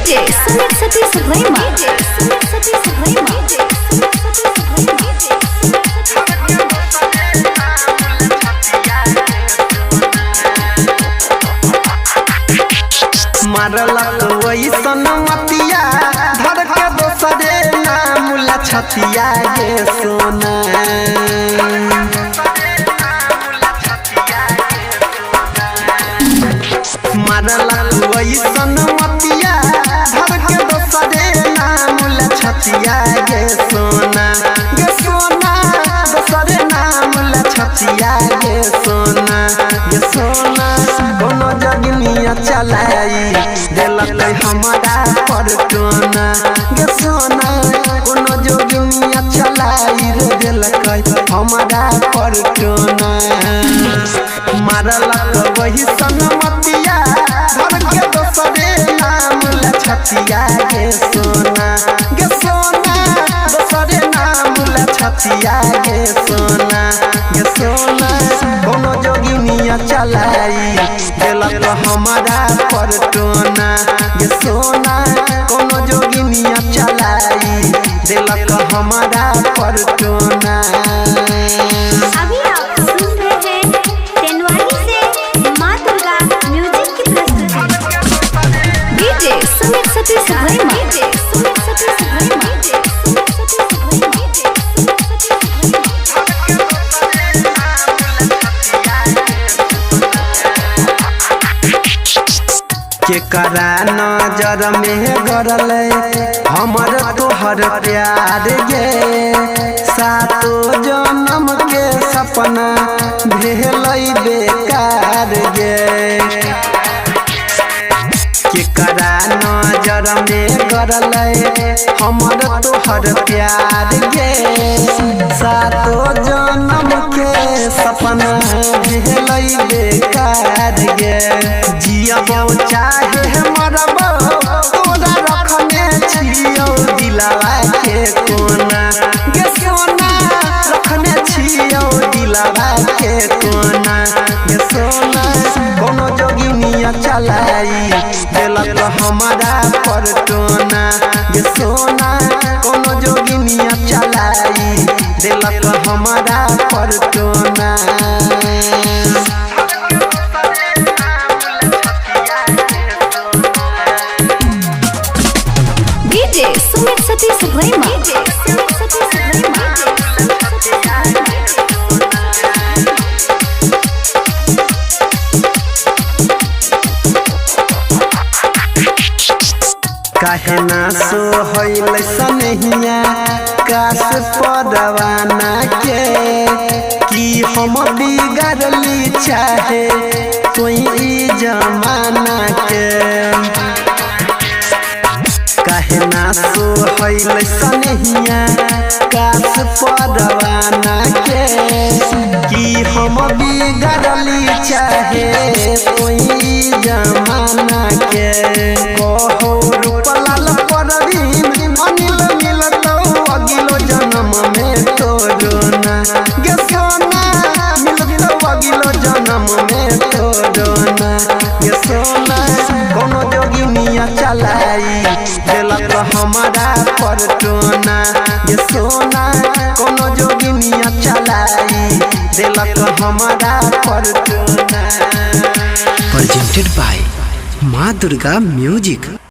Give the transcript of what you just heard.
DJ Sumit Satish भैया सुमित सतीश भैया मारलक वैसन मतिया धर के दोसरे नाम लछतिया गे सोना। मारलक वैसन मतिया धर के दोसरे नाम लछतिया गे सोना गे सोना दोसरे नाम लछतिया गे सोना गे सोना। कोनो जगनिया चलाई देलक हमारा पर टोना गे सोना कोनो जोगिनिया चलाई रे देलक हमारा पर टोना। मारलक वही सनमतिया धर के दोसरे नाम लछतिया गे सोना गे सोना दोसरे नाम लछतिया गे सोना गे सोना। कोनो जोगिनिया चलाई देलक हमारा पर टोना गे सोना कोनो जोगिनिया चलाई देलक हमारा पर टोना। अभी आप सुन रहे हैं तेनवाली से माँ दुर्गा म्यूजिक की प्रस्तुति। डीजे सुमित सतीश भैया सुमित सतीश भैया केकरा नजर में गरल हमर तोहर प्यार गे सातो जन्म के सपना भेल बेकार गे। केकरा नजर में गरल हमर तोहर प्यार गे सातो जन्म के सपना भेल बेकार गे। जियबो चाहे मरबो तोरा रखने छियौ दिलवा के कोना गे सोना रखने छियौ दिलवा के कोना गे सोना। कोनो जोगिनिया चलाई देलक हमारा पर टोना गे सोना कोनो जोगिनिया चलाई देलक हमारा पर टोना। डीजे सुमित सतीश भैया सुमित सतीश भैया काहे ना सोहैल सनहिया काश परवाना के कि हम बिगड़ली चाहे कोई जमाना के। काहे ना सोहैल सनहिया काश परवाना के कि हम बिगड़ली चाहे कोई जमाना के। कहो रूपलाल परवीन अनिल मिलतौ अगिलो जन्म में तोरोना गे सोना मिलतौ अगिलो जन्म में तोरोना गे सोना। कोनो जोगिनिया चलाई देलक हमारा पर टोना गे सोना कोनो जोगिनिया चलाई देलक हमारा पर टोना। presented by माँ दुर्गा म्यूजिक।